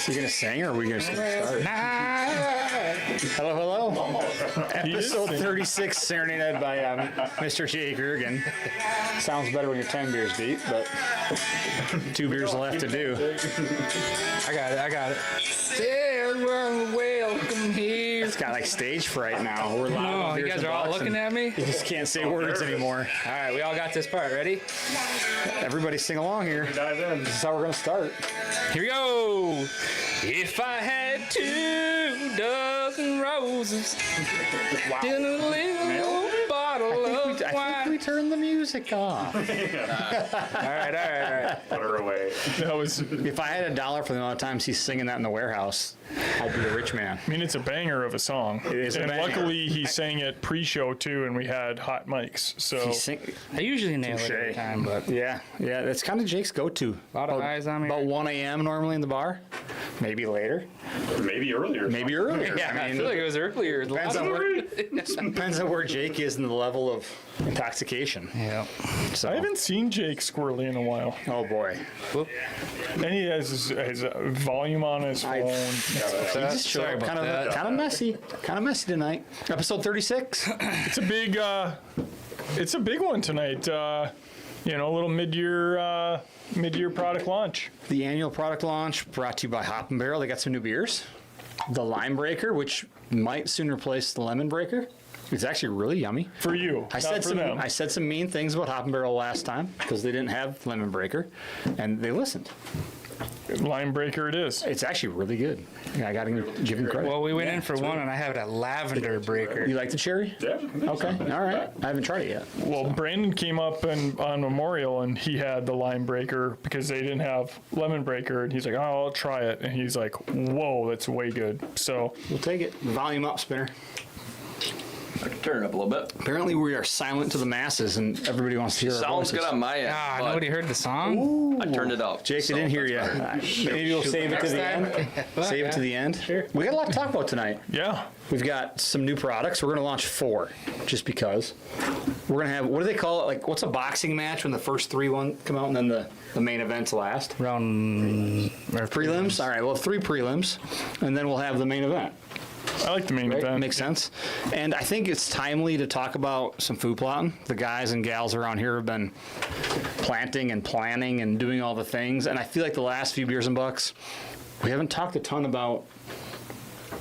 So you going to sing, or are we going to start? Hello. Episode 36, serenaded by Mr. Jake Ergen. Sounds better when you're 10 beers deep, but 2 beers left to do. I got it. Welcome here. It's got like stage fright now. We're loud. No, you guys are all looking at me? You just can't say words anymore. All right, we all got this part. Ready? Everybody sing along here. Dive in. This is how we're going to start. Here we go. If I had 2 dozen roses in a little bottle of I wine. think we turned the music off. All right. Put her away. That was, If I had $1 for the amount of times he's singing that in the warehouse, I'd be a rich man. I mean, it's a banger of a song. It is a and banger. luckily, he sang it pre-show too, and we had hot mics. So He's sing- I usually nail it Touche. every time, but yeah, that's kind of Jake's go-to. a lot of eyes on me. About 1 a.m. normally in the bar. Maybe later. Maybe earlier. Maybe earlier. Yeah, I I mean, feel like it was earlier. depends on where Jake is in the level of intoxication. Yeah. So, I haven't seen Jake squirrely in a while, oh boy. and he has his volume on his phone. He just showed Sorry up about that. kind of messy. Kind of messy tonight. Episode 36. It's a big one tonight. A little mid-year product launch. The annual product launch brought to you by Hop and Barrel. They got some new beers. The Lime Breaker, which might soon replace the Lemon Breaker. It's actually really yummy. For you, I not for them. said some mean things about Hop and Barrel last time because they didn't have Lemon Breaker, and they listened. Line breaker it is. It's actually really good. Yeah, I got to give him credit. Well, we went in for one, and I have a lavender breaker. You like the cherry? Yeah. Okay, all right. I haven't tried it yet. Well, Brandon came up on Memorial, and he had the lime breaker because they didn't have lemon breaker, and he's like, "Oh, I'll try it," and he's like, "Whoa, that's way good." So We'll take it. Volume up, Spinner. I can turn it up a little bit. Apparently, we are silent to the masses, and everybody wants to hear our Sounds voices. good on my end. Ah, but nobody heard the song? I turned it up. Jake, they didn't hear you. Maybe we'll save it to the end. Save it to the end. Sure. We got a lot to talk about tonight. yeah, We've got some new products. We're going to launch 4, just because. We're going to have, what do they call it? Like, what's a boxing match when the first 3 come out and then the main event's last? Round Prelims? All right, we'll have 3 prelims, and then we'll have the main event. I like the main Right? event. Makes sense. And I think it's timely to talk about some food plotting. The guys and gals around here have been planting and planning and doing all the things. And I feel like the last few Beers and Bucks, we haven't talked a ton about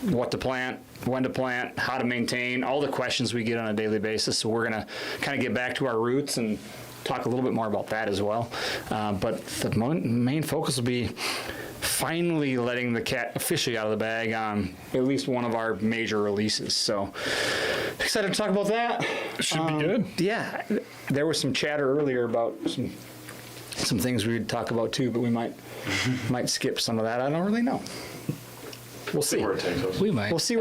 what to plant, when to plant, how to maintain, all the questions we get on a daily basis. So we're going to kind of get back to our roots and talk a little bit more about that as well. But the main focus will be finally letting the cat officially out of the bag on at least one of our major releases. So excited to talk about that. Should be good. Yeah, there was some chatter earlier about some things we would talk about too, but we might skip some of that. I don't really know. We'll see. Where it takes us. We might. We'll see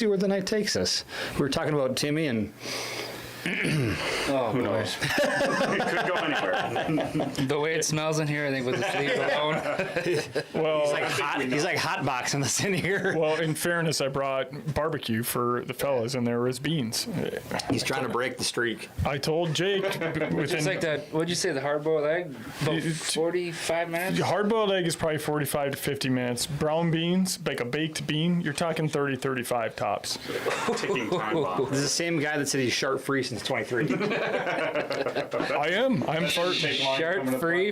where the night takes us. We were talking about Timmy and Oh, Who knows? It could go anywhere. the way it smells in here, I think with the sleep alone. Well, he's like hot boxing us in here. well, in fairness, I brought barbecue for the fellas, and there was beans. He's trying to break the streak. I told Jake within It's like that, what'd you say, the hard-boiled egg? About It's- 45 minutes? hard-boiled egg is probably 45 to 50 minutes. Brown beans, like a baked bean, you're talking 30, 35 tops. Ticking time bomb. This is the same guy that said he's sharp free since 23. I am. I'm Shark-free,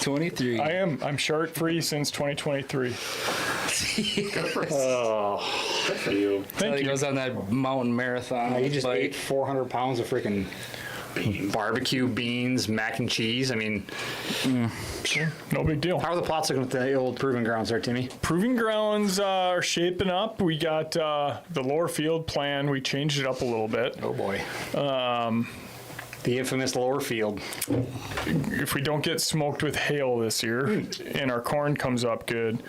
23. I'm shart free since 2023. Good for you. Thank He you. goes on that mountain marathon. He just bike. ate 400 pounds of freaking barbecue, beans, mac and cheese. I mean, No big deal. how are the plots looking with the old proving grounds there, Timmy? Proving grounds are shaping up. We got the lower field plan. We changed it up a little bit. Oh boy. The infamous lower field. If we don't get smoked with hail this year and our corn comes up good,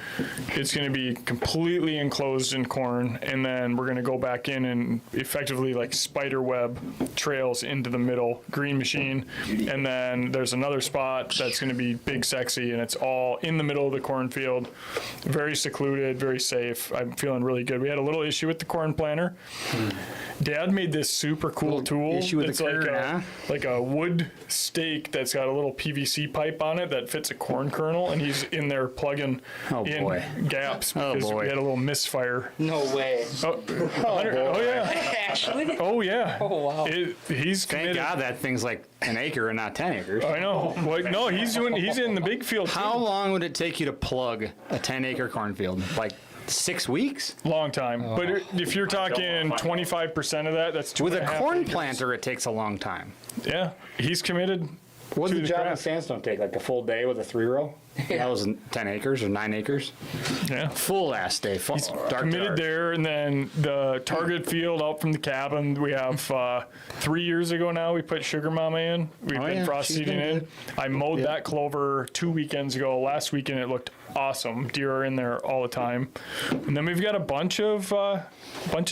it's going to be completely enclosed in corn, and then we're going to go back in and effectively like spider web trails into the middle, green machine, and then there's another spot that's going to be big sexy, and it's all in the middle of the cornfield, very secluded, very safe. I'm feeling really good. We had a little issue with the corn planter, Dad made this super cool tool. issue with the It's like curd, a, huh? like a wood stake that's got a little PVC pipe on it that fits a corn kernel, and he's in there plugging Oh, in boy. gaps Oh, because boy. we had a little misfire. No way. Oh yeah. Actually? Oh yeah. Oh, wow. He's Thank committed. God that thing's like an acre and not 10 acres. I know. Well, no, he's in the big field. How too. long would it take you to plug a 10-acre cornfield? Like 6 weeks? Long time. But if you're talking 25% of that, that's 2.5 With a corn acres. planter, it takes a long time. Yeah, he's committed. What to did the job in craft. sandstone take? Like a full day with a 3-row? That was 10 acres or 9 acres. Yeah. Full ass day. Full, dark to Committed dark. there, and then the target field out from the cabin. We have 3 years ago now. We put Sugar Mama in. We've Oh, been yeah, frost she's seeding been in. good. I mowed that clover 2 weekends ago. Last weekend it looked awesome. Deer are in there all the time, and then we've got a bunch of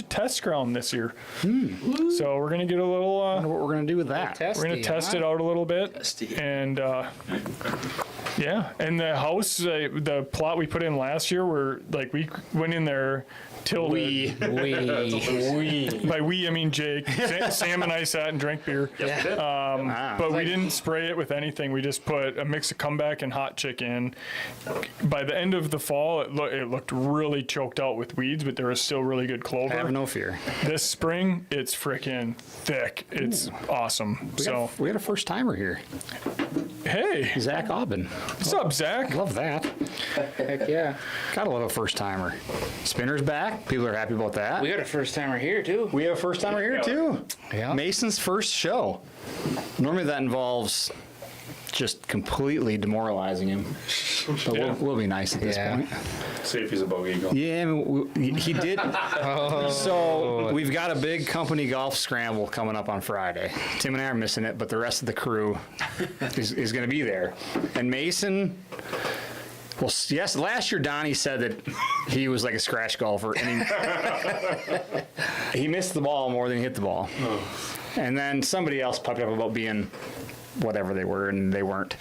test ground this year. So we're gonna get a little. What we're gonna do with that? We're gonna test it out a little bit, and yeah, and the house, the plot we put in last year, where like we went in there, tilled it. By we, I mean Jake. Sam and I sat and drank beer, but we didn't spray it with anything. We just put a mix of comeback and hot chicken. By the end of the fall, it looked really choked out with weeds, but there was still really good clover. Have no fear. This spring, it's freaking thick. It's awesome. So, We had a first timer here. hey, Zach Aubin. what's up, Zach? Love that. Heck yeah. Gotta love a first timer. Spinner's back. People are happy about that. We got a first timer here, too. We have a first timer here too. Yeah. Mason's first show. Normally that involves just completely demoralizing him. But we'll be nice at this point. See if he's a bogey eagle. Yeah, I mean, he did. So we've got a big company golf scramble coming up on Friday. Tim and I are missing it, but the rest of the crew is going to be there. And Mason. Well, yes, last year Donnie said that he was like a scratch golfer, and he missed the ball more than he hit the ball. And then somebody else popped up about being whatever they were, and they weren't.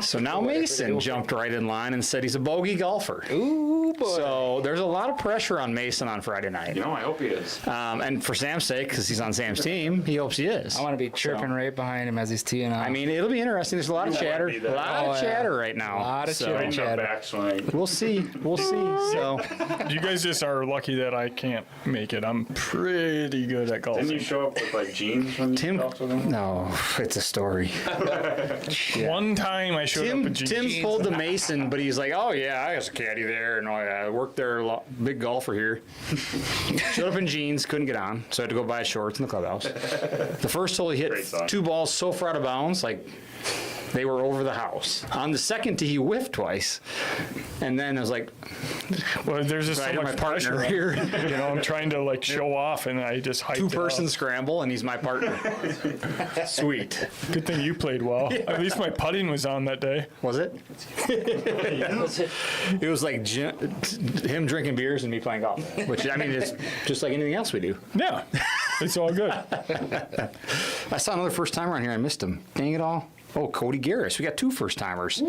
So now Mason jumped right in line and said he's a bogey golfer. Ooh, boy. So there's a lot of pressure on Mason on Friday night. You know, I hope he is. And for Sam's sake, because he's on Sam's team, he hopes he is. I want to be chirping right behind him as he's teeing off. I mean, it'll be interesting. There's a lot of You might chatter. be A there. lot of chatter right now. A lot of So chatter. Right in the backswing. We'll see. We'll see. So You guys just are lucky that I can't make it. I'm pretty good at Didn't you golfing. show up with like jeans when Tim, you talked with him? no, it's a story. One time I showed up with jeans. Tim pulled the Mason, but he's like, oh yeah, I was a caddy there, and I worked there a lot, big golfer here. Showed up in jeans, couldn't get on, so I had to go buy shorts in the clubhouse. The first hole he hit Great song. 2 balls so far out of bounds, like they were over the house. On the second tee, he whiffed twice, and then I was like, Well, there's just I so had my much partner pressure. here. You know, I'm trying to like show off, and I just hyped 2-person it scramble, and he's my partner. Sweet. up. Good thing you played well. At least my putting was on that day. Was it? It was like him drinking beers and me playing golf, which I mean, it's just like anything else we do. Yeah, it's all good. I saw another first timer on here. I missed him. Dang it all. Oh, Cody Garris. We got 2 first timers.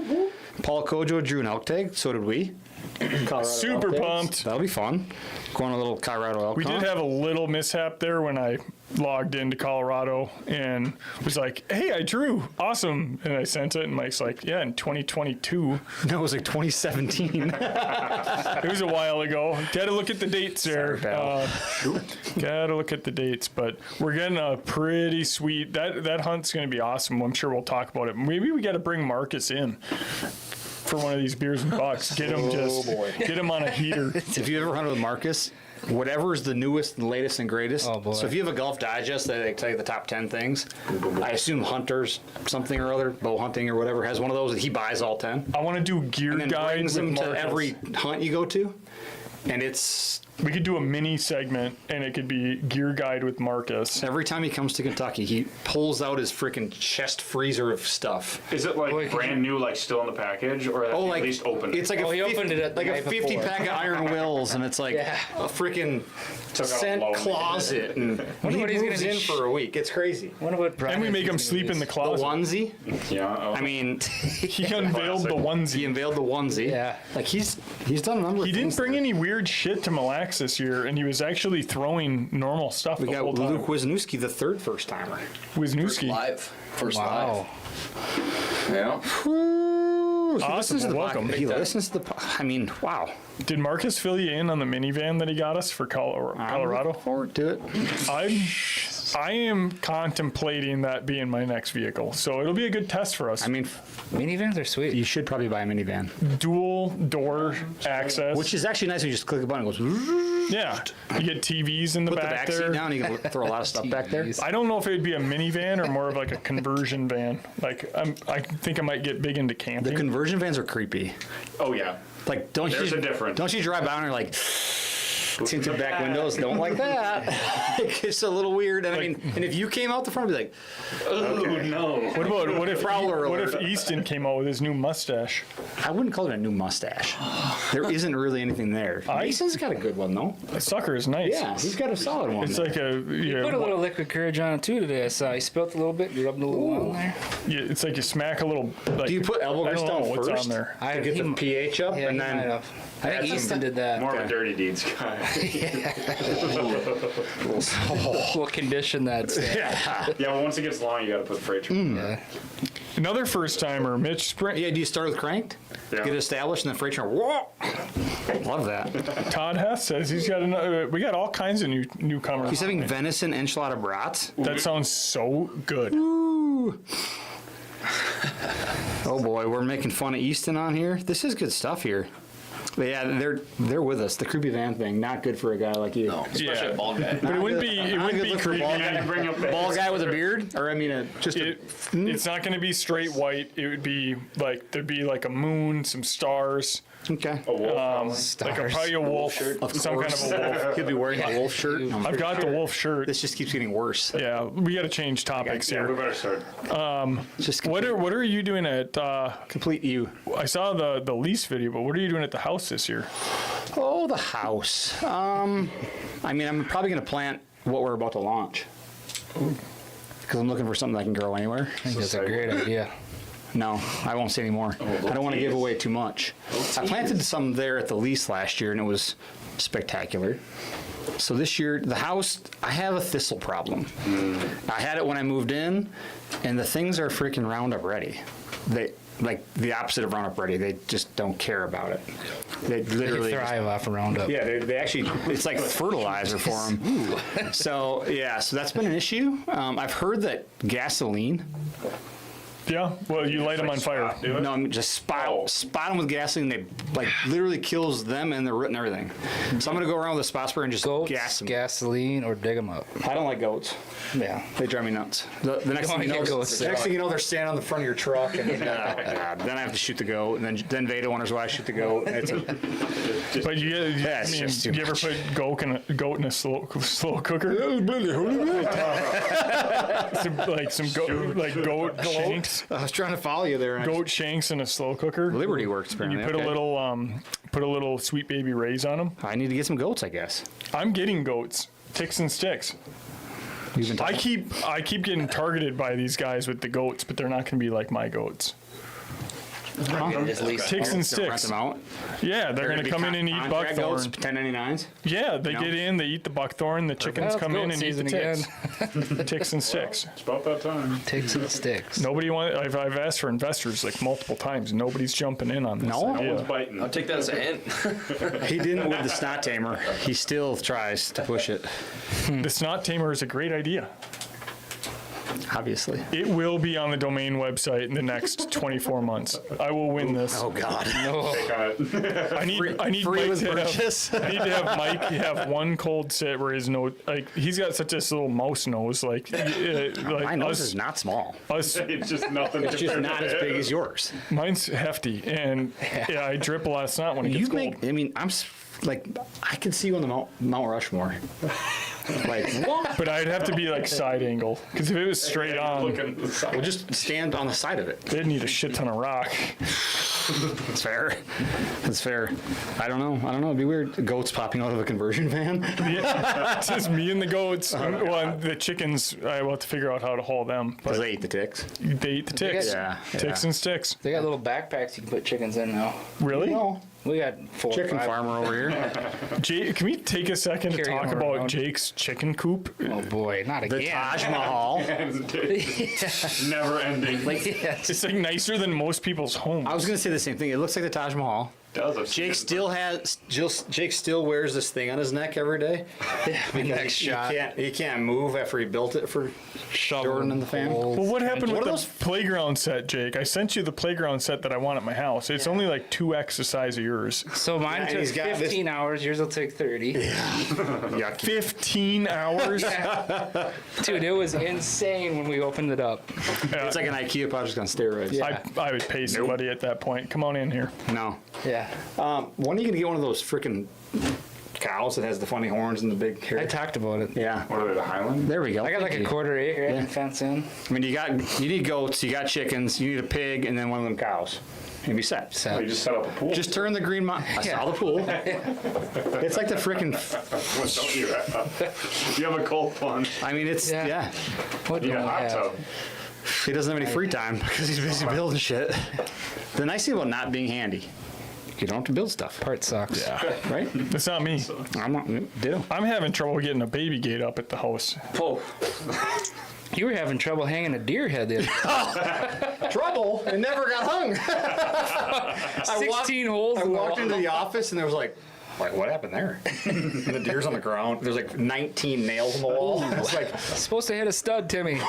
Paul Kojo drew an elk tag. So did we. Colorado Super elk tags. pumped. That'll be fun. Going a little Colorado elk We did hunt. have a little mishap there when I logged into Colorado and was like, hey, I drew. Awesome. And I sent it, and Mike's like, yeah, in 2022. No, it was like 2017. It was a while ago. Gotta look at the dates there. Sorry, pal. Gotta look at the dates, but we're getting a pretty sweet. That hunt's gonna be awesome. I'm sure we'll talk about it. Maybe we gotta bring Marcus in for one of these beers and bucks. Get him get him on a heater. If you ever hunted with Marcus, whatever is the newest and latest and greatest. Oh, boy. So if you have a Golf Digest that they tell you the top 10 things, I assume Hunters something or other, bow hunting or whatever, has one of those that he buys all 10. I want to do gear And then brings guides them with to Marcus. every hunt you go to. And it's We could do a mini segment, and it could be gear guide with Marcus. every time he comes to Kentucky, he pulls out his freaking chest freezer of stuff. Is it like Boy, could brand new, like still in the package, or have Oh, you like at least opened it? it's like Oh, a he 50, opened it at the like a night 50 before. pack of Iron Wills, and it's like Yeah. a freaking Took out a scent load. closet, and he what he's gonna moves be in for a week. It's crazy. Wonder what And we make him sleep in the The closet. onesie. Yeah. I mean, He unveiled the he onesie. unveiled the onesie. Yeah. Like he's done a number of He didn't things bring there. any weird shit to Mille max this year, and he was actually throwing normal stuff We the got whole time. Luke Wisniewski, the third first timer. Wisniewski. First Wow. live. Yeah. He Awesome, listens to the well, welcome. podcast. He listens to the. I mean, wow. Did Marcus fill you in on the minivan that he got us for Colorado? Look forward to it. I am contemplating that being my next vehicle, so it'll be a good test for us. I mean, Minivans are sweet. you should probably buy a minivan, Dual door access. which is actually nice when you just click a button. It goes. Yeah, you get TVs in the Put the back back seat there. down. You can throw a lot of stuff back there. TVs. I don't know if it'd be a minivan or more of like a conversion van. Like I think I might get big into The camping. conversion vans are creepy. Oh yeah. Like, don't There's you? a difference. Don't you drive by and you're like. Tinted back windows, don't like that. It's a little weird. And I mean, and if you came out the front, I'd be like, Oh no. what if Prowler what if alert. Easton came out with his new mustache? I wouldn't call it a new mustache. There isn't really anything there. Mason's got a good one though. That sucker is nice. Yeah, he's got a solid one. It's like a Put a little liquid courage on it too today. I saw you spilt a little bit. You rubbed a little on there. it's like you smack a little. Like, Do you put elbow I grease don't down know what's first? on there. I Get the pH up Yeah, and he then. might have. I think some- Easton did that. More of a dirty deeds guy. We'll condition that. Yeah. Yeah, but once it gets long, you got to put freight train. Yeah. Another first timer, Mitch Sprint. Yeah, do you start with cranked? Yeah. Get it established and then freight train. Whoa! Love that. Todd Hess says he's got another. We got all kinds of newcomers. He's having venison enchilada brats. That sounds so good. Oh boy, we're making fun of Easton on here. This is good stuff here. But yeah, they're with us. The creepy van thing, not good for a guy like you. No, especially Yeah. a bald guy. But it wouldn't be. It Not a wouldn't good be look for a creepy. bald guy. Bring up the Bald guy with a beard, or I mean, just a. It's not going to be straight white. It would be like there'd be like a moon, some stars, Okay. A wolf. like probably a wolf, some kind of a wolf. He'll be wearing a wolf shirt. I've got the wolf shirt. This just keeps getting worse. Yeah, we got to change topics Yeah, we here. better start. Just What are you doing at? complete you. I saw the lease video, but what are you doing at the house this year? Oh, the house. I mean, I'm probably going to plant what we're about to launch. Because I'm looking for something that can grow anywhere. I think that's a great idea. No, I won't say anymore. I don't want to give away too much. I planted some there at the lease last year, and it was spectacular. So this year, the house, I have a thistle problem. I had it when I moved in, and the things are freaking Roundup ready. They like the opposite of Roundup ready. They just don't care about it. They They literally. thrive off a Roundup. Yeah, they actually, it's like fertilizer for them. So, yeah, so that's been an issue. I've heard that gasoline, Yeah, well, you light them on fire. no, I'm just spot them with gasoline. They like literally kills them and the root and everything. So I'm gonna go around with a spot sprayer and just Goats, gas them. gasoline, or dig them up. I don't like goats. Yeah. They drive me nuts. The next Don't thing you like know, goats. the next thing you know, they're standing on the front of your truck, and oh God, then I have to shoot the goat, and then Veda wonders why I shoot the goat. And it's But it's I mean, just too you ever much. put goat in a slow cooker? some goat shanks, I was trying to follow you there. goat shanks in a slow cooker. Liberty works You apparently. put okay. put a little sweet baby rays on them. I need to get some goats, I guess. I'm getting goats, ticks and sticks. You've been I talking. keep getting targeted by these guys with the goats, but they're not going to be like my goats. Just lease Ticks and Rent sticks. them out. Yeah, they're going to come in and eat contract goats, buckthorn. 1099s. Yeah, they No. get in, they eat the buckthorn, the chickens Well, come in goat and eat the season again. ticks. Ticks and sticks. It's about that time. Ticks and sticks. Nobody I've asked for investors like multiple times. Nobody's jumping in on this. No? idea. No one's biting. I'll take that as a hint. He didn't with the snot tamer. He still tries to push it. The snot tamer is a great idea. Obviously. It will be on the domain website in the next 24 months. I will win this. Oh God. I need Free Mike with to purchase. have, I need to have Mike have one cold sit where his nose, like he's got such this little mouse nose, like My nose is not small. us. It's just nothing. It's just not as big as yours. Mine's hefty, and yeah, I drip a lot of snot when it gets You cold. make. I mean, like I can see you on the Mount Rushmore. Like what? But I'd have to be like side angle, because if it was straight on, Looking. We'll just stand on the side of it. they'd need a shit ton of rock. That's fair. That's fair. I don't know. It'd be weird. Goats popping out of a conversion van. Yeah, it's just me and the goats. Well, the chickens, I will have to figure out how to haul them. Because But they eat the ticks. they eat the ticks. Yeah. Ticks and sticks. They got little backpacks you can put chickens in now. Really? No. We got 4 or Chicken 5. farmer over here. Jake, can we take a second to Carry talk on about around. Jake's chicken coop? Oh boy, not The again. Taj Mahal. Never ending. Yeah. It's like nicer than most people's homes. I was gonna say the same thing. It looks like the Taj Mahal. Does it? Jake still wears this thing on his neck every day. Because next shot. He can't move after he built it for Jordan and the fam. Well, what happened What with are the those- playground set, Jake? I sent you the playground set that I want at my house. It's only like 2x the size of yours. So mine and took he's got this- 15 hours. Yours will take 30. Yucky. 15 hours? Dude, it was insane when we opened it up. It's like an IKEA project on steroids. Yeah. I would pay somebody at that point. Come on in here. No. Yeah. When are you gonna get one of those freaking cows that has the funny horns and the big hair? I talked about it. Yeah. What are they, the Highland? There we go. I got like Thank a you. quarter acre I Yeah. can fence in. I mean, you need goats, you got chickens, you need a pig, and then one of them cows. And be set. Oh, you just set up a pool? Just turn the green I Yeah. saw the pool. It's like the freaking. What don't you have? You have a cold plunge. I mean, it's Yeah. yeah. What You do got I a hot have? tub. He doesn't have any free time because he's busy building shit. The nice thing about not being handy, you don't have to build stuff, Part sucks. right? That's not me. I'm not. Ditto. I'm having trouble getting a baby gate up at the house. Oh, You were having trouble hanging a deer head the other Trouble. It never got hung. 16 holes I in the walked wall. into the office and there was like what happened there? And the deer's on the ground. There's like 19 nails on the wall. It's like Supposed to hit a stud, Timmy.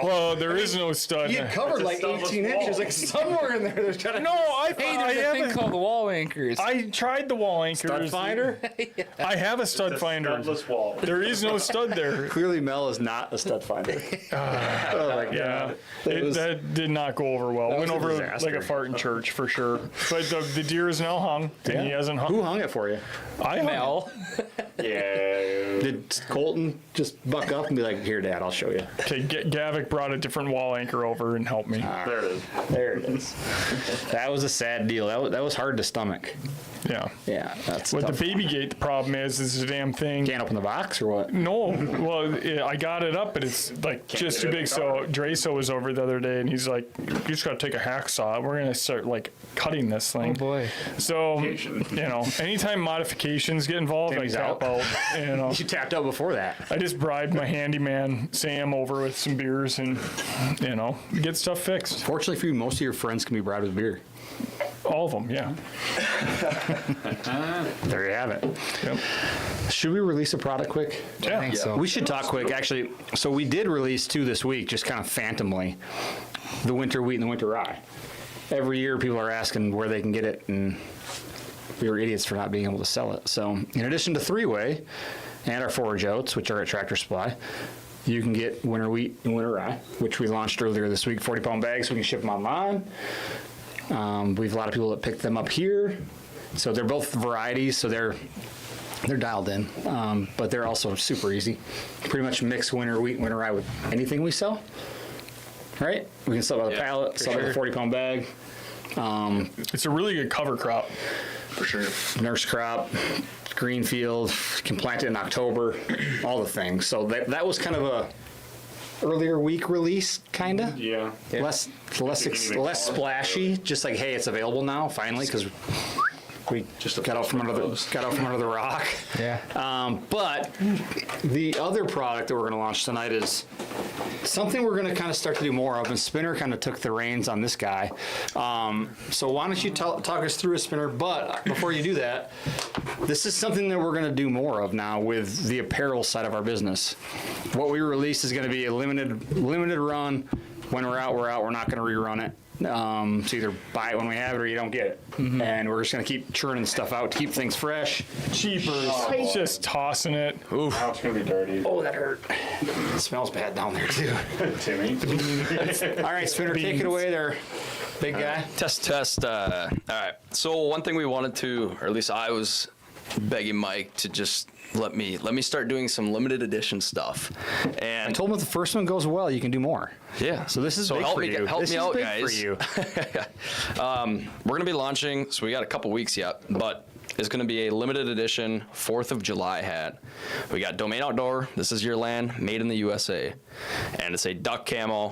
Well, there is no stud. he had covered like studless 18 wall. inches. Like somewhere in there, there's gotta No, I Hey, there's a thing haven't. called the wall anchors. I tried the wall anchors. stud finder. I have a stud It's a finder. studless wall. There is no stud there. Clearly, Mel is not a stud finder. Oh my god. Yeah, It was- that did not go over well. That Went was a over disaster. like a fart in church for sure. But the deer is now hung, and he hasn't hung. Who hung it for you? I hung. Mel. Yeah. Did Colton just buck up and be like, "Here, Dad, I'll show you"? Okay, Gavick brought a different wall anchor over and helped me. There it is. There it is. That was a sad deal. That was hard to stomach. Yeah. Yeah, that's With the tough. baby gate, the problem is the damn thing. Can't open the box or what? No, well, I got it up, but it's like just too get it big. So Dreso was over the other day, and he's like, "You just gotta take a hacksaw. We're gonna start like cutting this Oh thing." boy. So anytime modifications get involved, Timmy's I tap out. out. You tapped out before that. I just bribed my handyman Sam over with some beers and get stuff fixed. Fortunately for you, most of your friends can be bribed with beer. All of them, yeah. There you have it. Yep. Should we release a product quick? Yeah. I think so. We should talk quick, actually. So we did release 2 this week, just kind of phantomly. The winter wheat and the winter rye. Every year people are asking where they can get it, and we were idiots for not being able to sell it. So in addition to 3-way and our forage oats, which are at Tractor Supply, you can get winter wheat and winter rye, which we launched earlier this week, 40-pound bags, so we can ship them online. We have a lot of people that pick them up here. So they're both varieties, so they're dialed in, but they're also super easy. Pretty much mix winter wheat and winter rye with anything we sell, right? We can sell it by the pallet, sell it by the 40-pound bag, It's a really good cover crop. for sure. nurse crop, green field, can plant it in October, all the things. So that was kind of a earlier week release, kind of. Yeah. Less Anything less color. splashy. Just like, hey, it's available now, finally, because we Just a got out from under the rock. Yeah. But the other product that we're going to launch tonight is something we're going to kind of start to do more of, and Spinner kind of took the reins on this guy. So why don't you talk us through a Spinner? But before you do that, this is something that we're going to do more of now with the apparel side of our business. What we release is going to be a limited run. When we're out, we're out. We're not going to rerun it. So either buy it when we have it or you don't get it. And we're just going to keep churning stuff out to keep things fresh. Cheapers. Just tossing it. Now it's gonna be dirty. Oh, that hurt. It smells bad down there, too. Timmy. All right, Spinner, take it away there, big guy. Test. All right. So one thing we wanted to, or at least I was begging Mike to just let me start doing some limited edition stuff. And I told him if the first one goes well, you can do more. yeah. So this is so big help for me you. help This me is out, big guys. for you. We're gonna be launching. So we got a couple weeks yet, but is going to be a limited edition 4th of July hat. We got Domain Outdoor. This is your land, made in the USA. And it's a duck camo,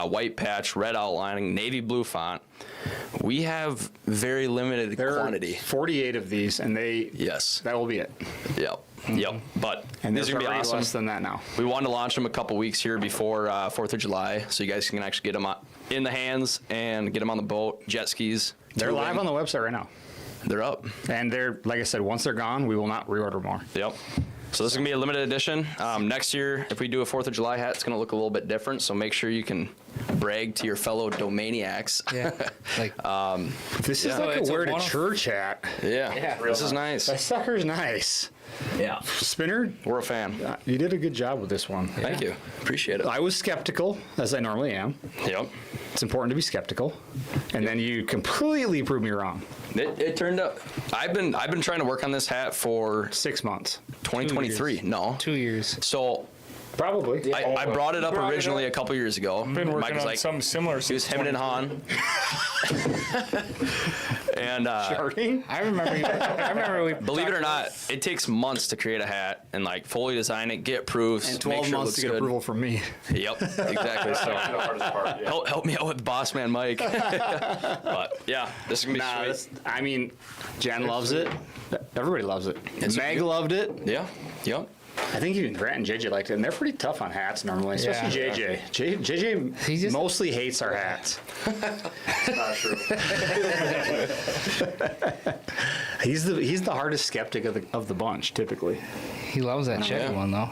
white patch, red outlining, navy blue font. We have very limited There quantity. are 48 of these, and Yes. that will be it. Yep. Yep. But And these there's are going to be already awesome. less than that now. We wanted to launch them a couple weeks here before 4th of July, so you guys can actually get them in the hands and get them on the boat, jet skis. They're tubing. live on the website right now. They're up. And they're, like I said, once they're gone, we will not reorder more. Yep. So this is gonna be a limited edition. Next year, if we do a 4th of July hat, it's gonna look a little bit different. So make sure you can brag to your fellow Domaniacs. Yeah. Like, This is Yeah. like It's a a wear to one-off. church hat. Yeah. This is nice. That sucker's nice. Yeah. Spinner, We're a fan. you did a good job with this one. Thank you. Appreciate it. I was skeptical, as I normally am. Yep. It's important to be skeptical. And then you completely proved me wrong. It turned up. I've been trying to work on this hat for 6 months. 2023. No. 2 years. So Probably. I brought it up originally a couple years ago. Been Mike working was on like, something similar he was since hemming and hawing. And Charting? I remember we believe it or not, it takes months to create a hat and like fully design it, get proofs, And make 12 sure it months looks to get good. approval from me. Yep, exactly. So The hardest part, yeah. help me out with Boss Man Mike. But yeah, this is gonna be Nah, sweet. that's, I mean, Jen loves it. Everybody loves it. It's Meg good. loved it. Yeah, yep. I think even Grant and JJ liked it, and they're pretty tough on hats normally, especially Yeah. JJ. JJ He just- mostly hates our hats. Not true. He's the hardest skeptic of the bunch, typically. he loves that checker Yeah. one though.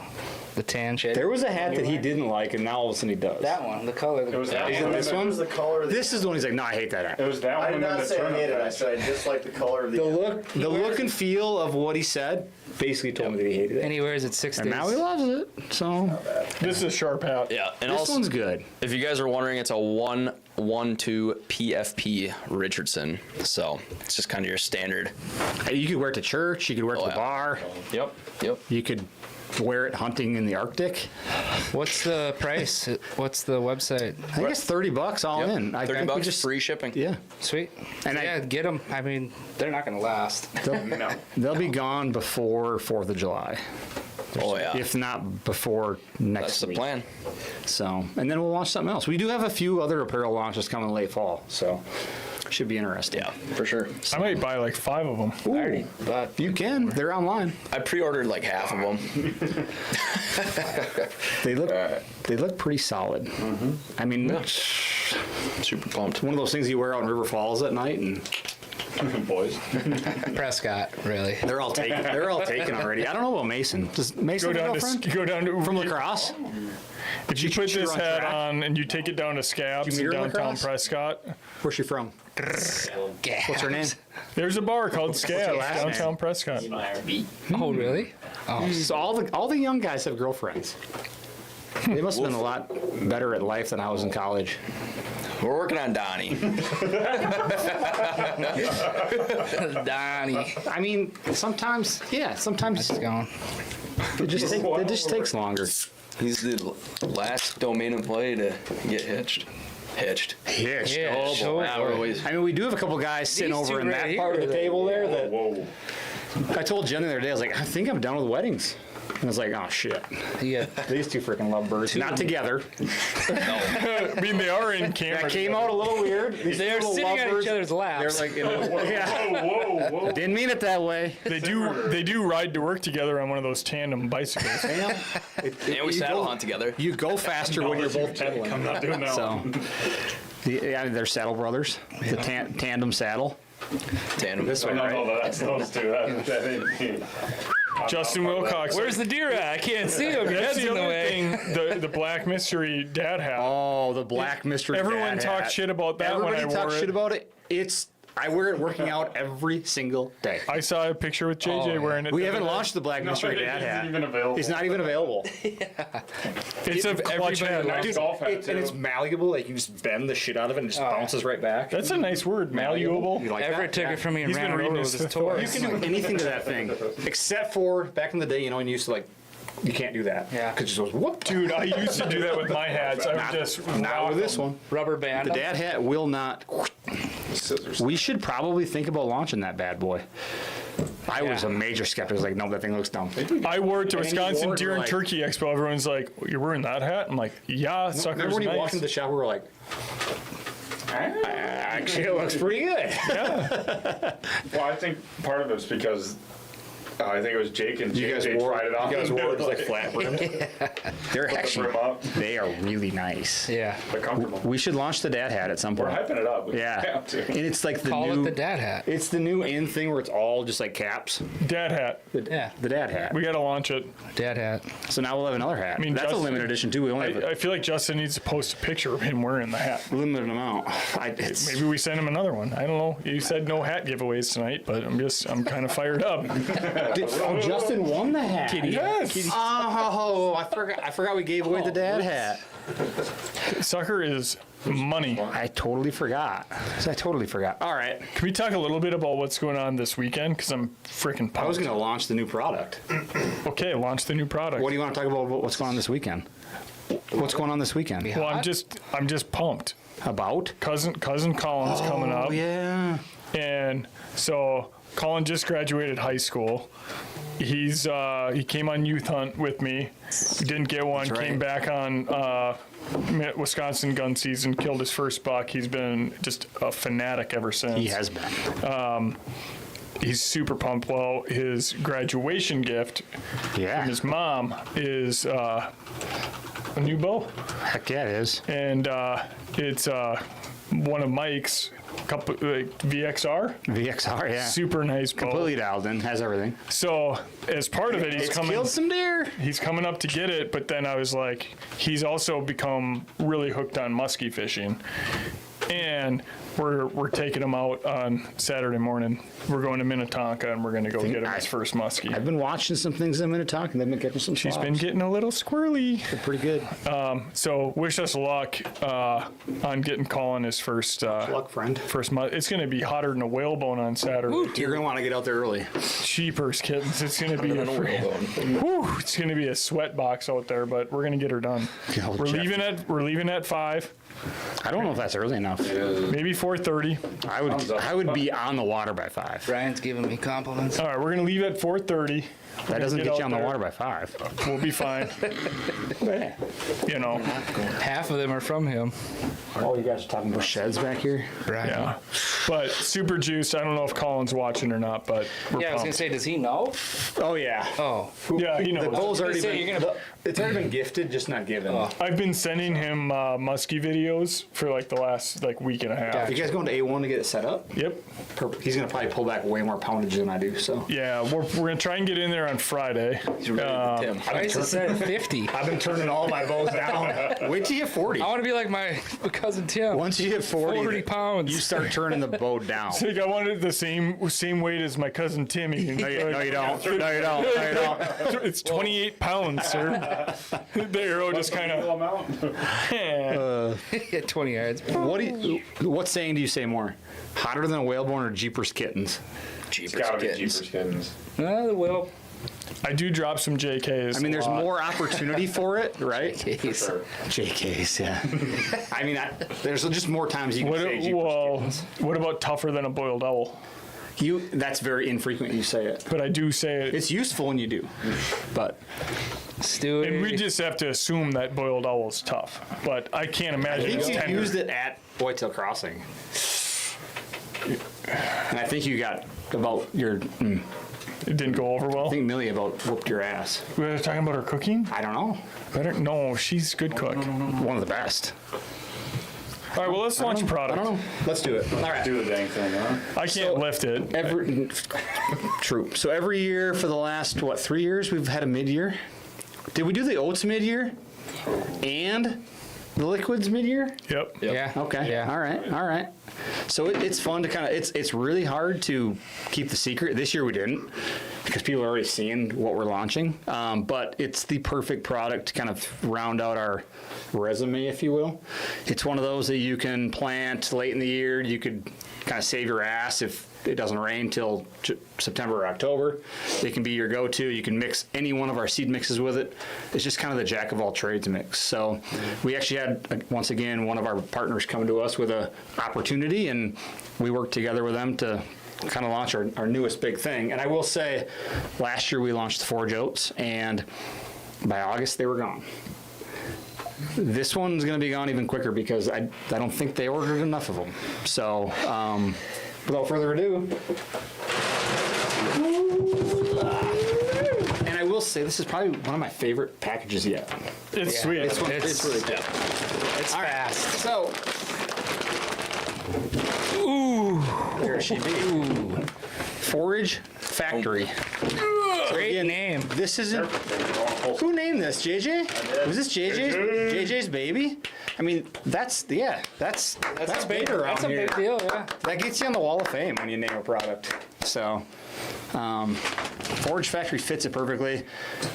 The tan checker. There was a hat that he didn't like, and now all of a sudden he does. That one, the color. It was that Is it one. this It one? was the color. Of the, This is the one he's like, no, I hate that hat. it was that one. I did and then not the say I turnip hated it. I patch. said I just like the color of the. The look and feel of what he said basically told me that he hated And it. he wears it 6 And days. now he loves it. So This is a sharp hat. Yeah, and this also, one's good. if you guys are wondering, it's a 112 PFP Richardson. So it's just kind of your standard. You could wear it to church. You could wear it to Oh, the yeah. bar. Yep, yep. You could wear it hunting in the Arctic. What's the price? What's the website? I think it's $30 all Yep. in. I think we $30 just free shipping. Yeah, Sweet. And yeah, get them. I mean, they're not gonna last. they'll be gone before 4th of July, Oh yeah. if not before next That's the week. plan. So, and then we'll launch something else. We do have a few other apparel launches coming late fall, so should be interesting. Yeah, for sure. I might buy like 5 of them. Ooh, But you can. They're online. I pre-ordered like half of them. They look pretty solid. I mean, Super pumped. one of those things you wear out in River Falls at night, and Boys. Prescott, really. they're all taken. They're all taken already. I don't know about Mason. Does Mason Go have a down girlfriend? to go down to From lacrosse? If you put she this run hat track? on and you take it down to Scabs Did you in meet her in downtown lacrosse? Prescott, Where's she from? What's her name? there's a bar called Scabs last downtown name? Prescott. Oh, really? Oh, So all the young guys have girlfriends. They must have been a lot better at life than I was in college. We're working on Donnie. Donnie. I mean, sometimes It's gone. it just takes longer. He's the last domain employee to get hitched. Hitched. Hitched. Yeah, Oh, boy. sure. Wow, we're always. I mean, we do have a couple guys sitting These over two in right that part of here, the table there that Whoa. I told Jen the other day, I was like, I think I'm done with weddings. And I was like, oh shit. Yeah. These two freaking lovebirds. Not together. I mean, they are in camera. That came out a little weird. These They're little sitting on lovebirds, each other's They're laps. like, yeah. Whoa, whoa. Didn't mean it that way. They do ride to work together on one of those tandem bicycles. And we You saddle go- hunt together. You go faster when you're both pedaling. I'm not doing that So, one. they're saddle brothers. The tandem saddle. Tandem. This way, No, right? no, that's those two. That ain't me. Justin Wilcox. Where's the deer at? I can't see him. Your That's head's the in the other way. thing. The black mystery dad hat. Oh, the black mystery. Everyone dad talked hat. shit about that when Everybody I wore talks it. shit about it. I wear it working out every single day. I saw a picture with JJ Oh, yeah. wearing it. We the haven't other day. launched the black mystery it dad isn't hat. even available. It's not even available. It's a clutch hat. Nice golf hat, And it's too. malleable. Like you just bend the shit out of it and it just bounces right back. That's a nice word, malleable. You like Everett that? took it from me and He's ran been it reading over with his his thesaurus. Taurus. You can do anything to that thing, except for back in the day. You know, when you used to like, you can't do that. Yeah. Because it goes whoop. Dude, I used to do that with my hats. I would just Not with this one. Rubber band. The dad hat will not. Scissors. We should probably think about launching that bad boy. I was a major skeptic. I was like, no, that thing looks dumb. I wore it to And then you Wisconsin wore it, Deer and like- Turkey Expo. Everyone's like, you're wearing that hat? I'm like, yeah, sucker's Remember when you nice. walked into the shop, we were like, actually, it looks pretty good. Well, I think part of it's because I think it was Jake and You Jake guys they wore tried it off. You guys and wore it it was like flat brimmed. They're the actually, brim up. they are really nice. Yeah. They're comfortable. We should launch the dad hat at some We're point. hyping it up. We Yeah, have to. and it's like the Call new. it the dad hat. It's the new in thing where it's all just like caps. Dad hat. Yeah. The dad hat. We got to launch it. Dad hat. So now we'll have another hat. mean, That's a Justin- limited edition too. We only have I feel like Justin needs to post a picture of him wearing the hat. a limited amount. Maybe we send him another one. I don't know. You said no hat giveaways tonight, but I'm kind of fired up. Justin won the hat. Yes. Oh, I forgot we gave away the dad hat. Sucker is money. I totally forgot. All right. Can we talk a little bit about what's going on this weekend? Because I'm freaking pumped. I was going to launch the new product. Okay, launch the new product. What do you want to talk about? What's going on this weekend? What's going on this weekend? Well, I'm just pumped. About? Cousin Colin's coming up. Oh, yeah. And so Colin just graduated high school. He came on youth hunt with me. Didn't get one. That's right. Came back on Wisconsin gun season. Killed his first buck. He's been just a fanatic ever since. He has been. He's super pumped. Well, his graduation gift Yeah. from his mom is a new bow, Heck yeah, it is. and it's one of Mike's couple VXR. VXR, yeah. Super nice bow. Completely dialed in, has everything. So as part of it, It's killed some deer. He's coming up to get it, but then I was like, he's also become really hooked on muskie fishing, and we're taking him out on Saturday morning. We're going to Minnetonka, and we're going to go get him his first muskie. I've been watching some things in Minnetonka, and they've been catching some She's slops. been getting a little squirrely. They're pretty good. So wish us luck on getting Colin his first Luck, friend. It's going to be hotter than a whalebone on Saturday. You're going to want to get out there early. Cheapers, kittens. It's going to be it's going to be a sweat box out there, but we're going to get her done. old We're Jeff. leaving at 5, I don't know if that's early enough. maybe 4:30. I would be on the water by 5. Brian's giving me compliments. All right, we're going to leave at 4:30. That doesn't get get out you on the there. water by 5. We'll be fine. You know, Half of them are from him. Oh, you guys are talking about sheds back here? Brian. yeah. But super juiced. I don't know if Colin's watching or not, but we're Yeah, I was gonna pumped. say, does he know? Oh, yeah. Oh, Yeah, he The knows. bull's already say been, you're gonna- it's already been gifted, just not given. Oh. I've been sending him muskie videos for like the last week and a half. You guys going to A1 to get it set up? Yep. Perfect. He's going to probably pull back way more poundage than I do, so. Yeah, we're going to try and get in there on Friday. Tim. I used to set at 50. I've been turning all my bows down. Wait till you hit 40. I want to be like my cousin Tim. Once you hit 40, 40 pounds. you start turning the bow down. Like I wanted the same weight as my cousin Timmy. No, you don't. No, you don't. No, you don't. It's 28 pounds, sir. The arrow just kind of. Hit 20 yards. What saying do you say more? Hotter than a whalebone or Jeepers kittens? It's gotta be Jeepers Kittens. Well, I do drop some JKs. I mean, there's a lot. more opportunity for it, right? case. Sure. JKs, yeah. I mean, there's just more times you can say Jeepers kittens. What about tougher than a boiled owl? That's very infrequent you say it. But I do say it. It's useful when you do, but Stewie. And we just have to assume that boiled owl's tough. But I can't I imagine think it's you tender. used it at Whitetail Crossing. And I think you got about your, It didn't go over well. I think Millie about whooped your ass. We were talking about her cooking? I don't know. No, she's a good cook. One of the best. All right, well, let's launch a I product. don't know. Let's do it. All right. Do the dang thing, huh? I can't lift it. True. So every year for the last, 3 years, we've had a mid-year. Did we do the oats mid-year? And the liquids mid-year? Yep. Yeah. Okay. Yeah. All right. So it's fun to kind of, it's really hard to keep the secret. This year we didn't because people are already seeing what we're launching. But it's the perfect product to kind of round out our resume, if you will. It's one of those that you can plant late in the year. You could kind of save your ass if it doesn't rain till September or October. It can be your go-to. You can mix any one of our seed mixes with it. It's just kind of the jack of all trades mix. So we actually had, once again, one of our partners come to us with a opportunity, and we worked together with them to kind of launch our newest big thing. And I will say, last year we launched the Forage Oats, and by August they were gone. This one's going to be gone even quicker because I don't think they ordered enough of them. So, without further ado, and I will say this is probably one of my favorite packages yet. It's sweet. It's really good. It's fast. So, there she be. Forage Factory. Great name. This isn't. Who named this? JJ? Was this JJ's baby? I mean, that's big around That's a here. big deal, yeah. That gets you on the wall of fame when you name a product. So, Forage Factory fits it perfectly.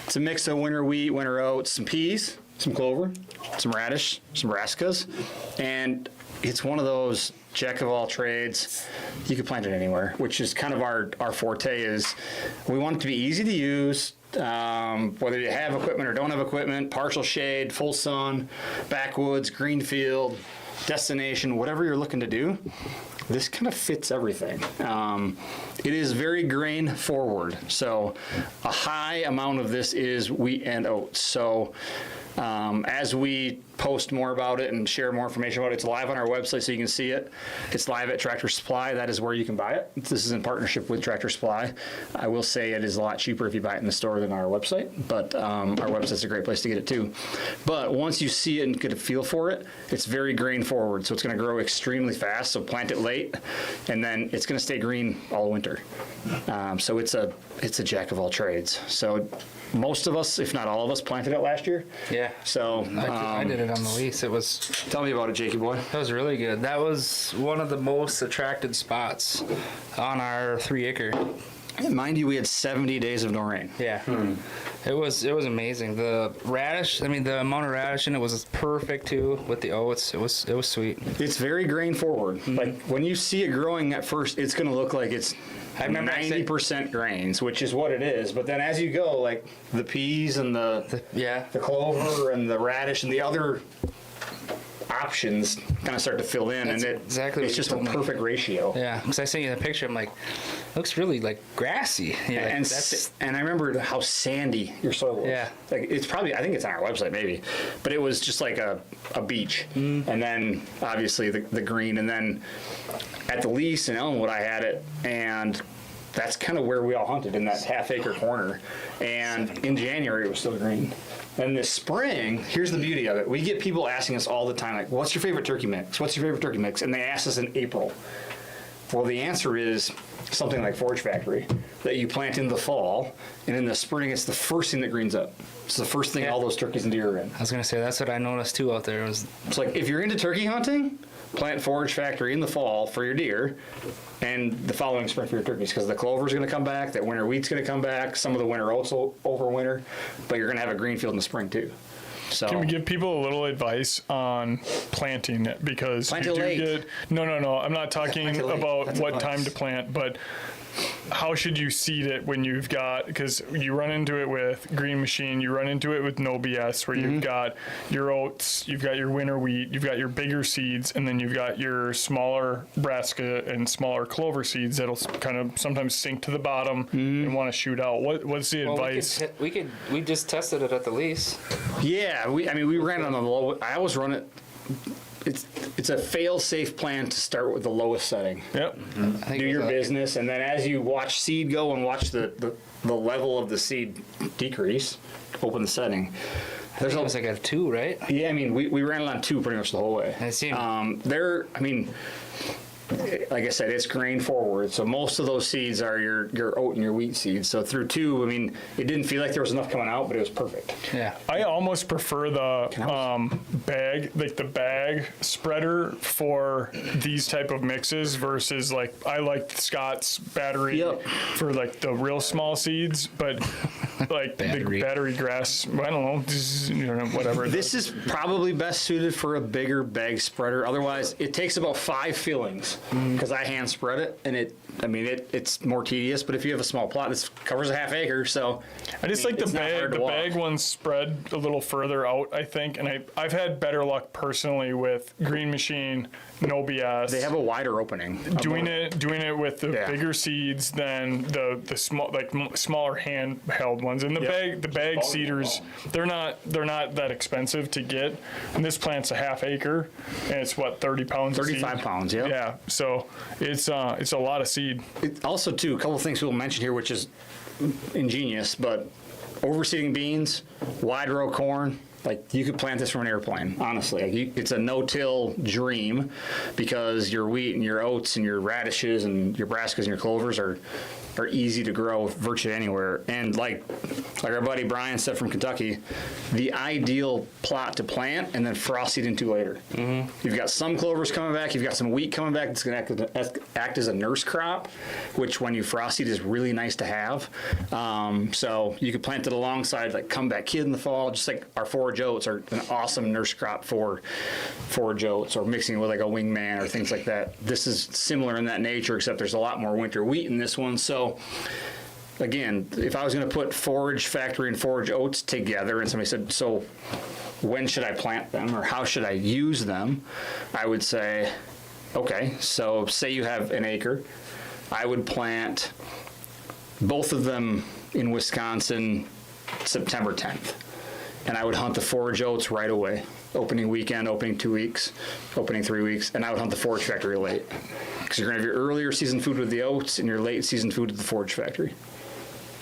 It's a mix of winter wheat, winter oats, some peas, some clover, some radish, some brassicas, and it's one of those jack of all trades. You can plant it anywhere, which is kind of our forte. Is we want it to be easy to use. Whether you have equipment or don't have equipment, partial shade, full sun, backwoods, green field, destination, whatever you're looking to do, this kind of fits everything. It is very grain forward. So a high amount of this is wheat and oats. So as we post more about it and share more information about it, it's live on our website so you can see it. It's live at Tractor Supply. That is where you can buy it. This is in partnership with Tractor Supply. I will say it is a lot cheaper if you buy it in the store than our website, but our website's a great place to get it too. But once you see it and get a feel for it, it's very grain forward, so it's going to grow extremely fast. So plant it late, and then it's going to stay green all winter. So it's a jack of all trades. So most of us, if not all of us, planted it last year. Yeah. So I did it on the lease. It was tell me about it, Jakey boy. That was really good. That was one of the most attracted spots on our 3-acre. Mind you, we had 70 days of no rain. Yeah. It was amazing. The radish, the amount of radish in it was perfect too with the oats. It was sweet. It's very grain forward. Like when you see it growing at first, it's going to look like it's 90% grains, which is what it is. But then as you go, like the peas and the clover and the radish and the other options kind of start to fill in, That's and exactly it's what just you a told me. perfect ratio. Yeah, because I sent you the picture. I'm like, looks really like grassy. Yeah, And I remember how sandy your soil was. Yeah. Like it's probably, I think it's on our website maybe, but it was just like a beach. And then obviously the green, and then at the lease in Elmwood I had it, and that's kind of where we all hunted, in that half-acre corner. And in January it was still green. And this spring, here's the beauty of it. We get people asking us all the time, like, what's your favorite turkey mix? What's your favorite turkey mix? And they ask us in April. Well, the answer is something like Forage Factory that you plant in the fall, and in the spring, it's the first thing that greens up. It's the first thing all those turkeys and deer are in. I was gonna say that's what I noticed too out there. Was It's like if you're into turkey hunting, plant Forage Factory in the fall for your deer, and the following spring for your turkeys, because the clover's going to come back, that winter wheat's going to come back, some of the winter oats will overwinter, but you're going to have a green field in the spring too. So Can we give people a little advice on planting it? Because Plant you it do late. get no. I'm not talking Plant it late. about That's what advice. time to plant, but how should you seed it when you've got, because you run into it with Green Machine, you run into it with No BS, where you've got your oats, you've got your winter wheat, you've got your bigger seeds, and then you've got your smaller brassica and smaller clover seeds that'll kind of sometimes sink to the bottom and want to shoot out. What's the advice? we just tested it at the lease. yeah, we ran it on the low. I always run it. It's a fail-safe plan to start with the lowest setting. Yep. I think Do it your was business, and then as you watch seed go and watch the level of the seed decrease, open the setting. There's it was like a 2, right? Yeah, we ran it on 2 pretty much the whole way. I see. Like I said, it's grain forward, so most of those seeds are your oat and your wheat seeds. So through 2, it didn't feel like there was enough coming out, but it was perfect. Yeah. I almost prefer the bag, like the bag spreader for these type of mixes versus like I like Scott's battery Yep. for like the real small seeds, but like Battery. the battery grass. I don't know, just, whatever. This is probably best suited for a bigger bag spreader. Otherwise, it takes about 5 fillings because I hand spread it, and it's more tedious. But if you have a small plot, this covers a half acre, so I just like the it's not hard bag. to The walk. bag ones spread a little further out, I think, and I've had better luck personally with Green Machine, no BS. They have a wider opening. doing it with the Yeah. bigger seeds than the small smaller handheld ones. And the bag seeders, they're not that expensive to get. And this plant's a half acre, and it's what 30 pounds. of 35 seed? pounds, yeah. Yeah, so it's a lot of seed. Also, too, a couple of things we'll mention here, which is ingenious, but overseeding beans, wide row corn, like you could plant this from an airplane, honestly. Like it's a no-till dream because your wheat and your oats and your radishes and your brassicas and your clovers are easy to grow virtually anywhere. And like our buddy Brian said from Kentucky, the ideal plot to plant and then frost seed into later. You've got some clovers coming back, you've got some wheat coming back that's going to act as a nurse crop, which when you frost seed is really nice to have. So you could plant it alongside like comeback kid in the fall, just like our forage oats are an awesome nurse crop for forage oats, or mixing it with like a wingman or things like that. This is similar in that nature, except there's a lot more winter wheat in this one. So again, if I was going to put forage factory and forage oats together and somebody said, so when should I plant them or how should I use them? I would say, okay, so say you have an acre, I would plant both of them in Wisconsin September 10th. And I would hunt the forage oats right away. Opening weekend, opening 2 weeks, opening 3 weeks, and I would hunt the forage factory late. Because you're going to have your earlier season food with the oats and your late season food with the forage factory.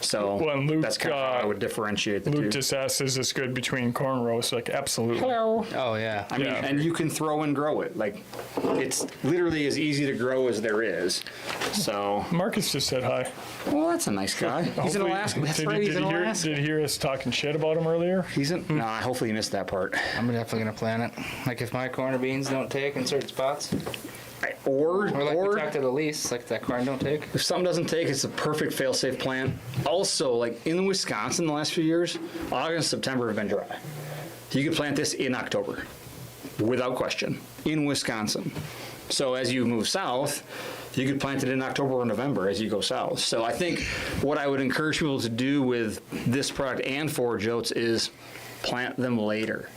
So Well, and Luke, that's kind of how I would differentiate the Luke two. just asked, is this good between corn rows? Like, absolutely. Hello. Oh yeah. I mean, Yeah. and you can throw and grow it. Like, it's literally as easy to grow as there is. So, Marcus just said hi. well, that's a nice guy. He's in Hopefully- Alaska. That's did, right, he's did, in he hear, Alaska. did he hear us talking shit about him earlier? He's in, no, hopefully he missed that part. I'm definitely gonna plant it. Like if my corn or beans don't take in certain spots, Or or like we talked to the lease, like that corn don't take. if something doesn't take, it's a perfect fail-safe plant. Also, like in Wisconsin the last few years, August, September have been dry. You could plant this in October, without question, in Wisconsin. So as you move south, you could plant it in October or November as you go south. So I think what I would encourage people to do with this product and forage oats is plant them later.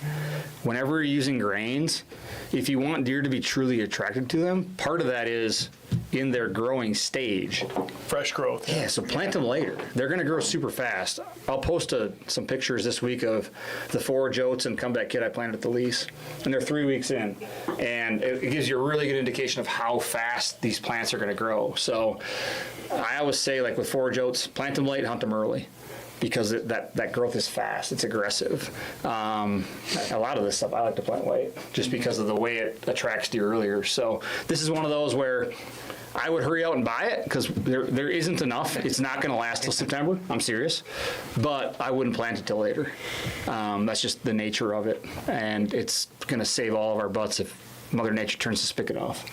Whenever you're using grains, if you want deer to be truly attracted to them, part of that is in their growing stage. Fresh growth. Yeah, so plant them later. They're going to grow super fast. I'll post some pictures this week of the forage oats and comeback kid I planted at the lease, and they're 3 weeks in, and it gives you a really good indication of how fast these plants are going to grow. So I always say, like with forage oats, plant them late, hunt them early, because that growth is fast. It's aggressive. A lot of this stuff I like to plant late, just because of the way it attracts deer earlier. So this is one of those where I would hurry out and buy it because there isn't enough. It's not going to last till September. I'm serious, but I wouldn't plant it till later. That's just the nature of it, and it's going to save all of our butts if Mother Nature turns the spigot off.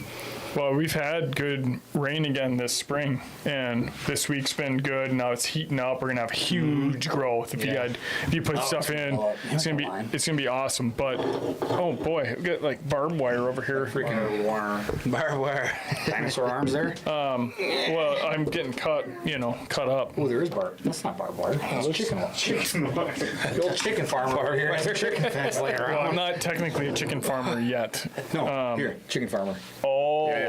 Well, we've had good rain again this spring, and this week's been good. Now it's heating up. We're gonna have huge growth if you put stuff in. It's gonna be awesome. But oh boy, we got like barbed wire over here. Freaking Barbed wire. dinosaur arms there. Well, I'm getting cut up. Oh, there is barb. That's not barbed wire. That's chicken. The old chicken farmer over here. There's chicken fence laying Well, I'm around. not technically a chicken farmer yet. No, here, chicken farmer. Oh, Yeah.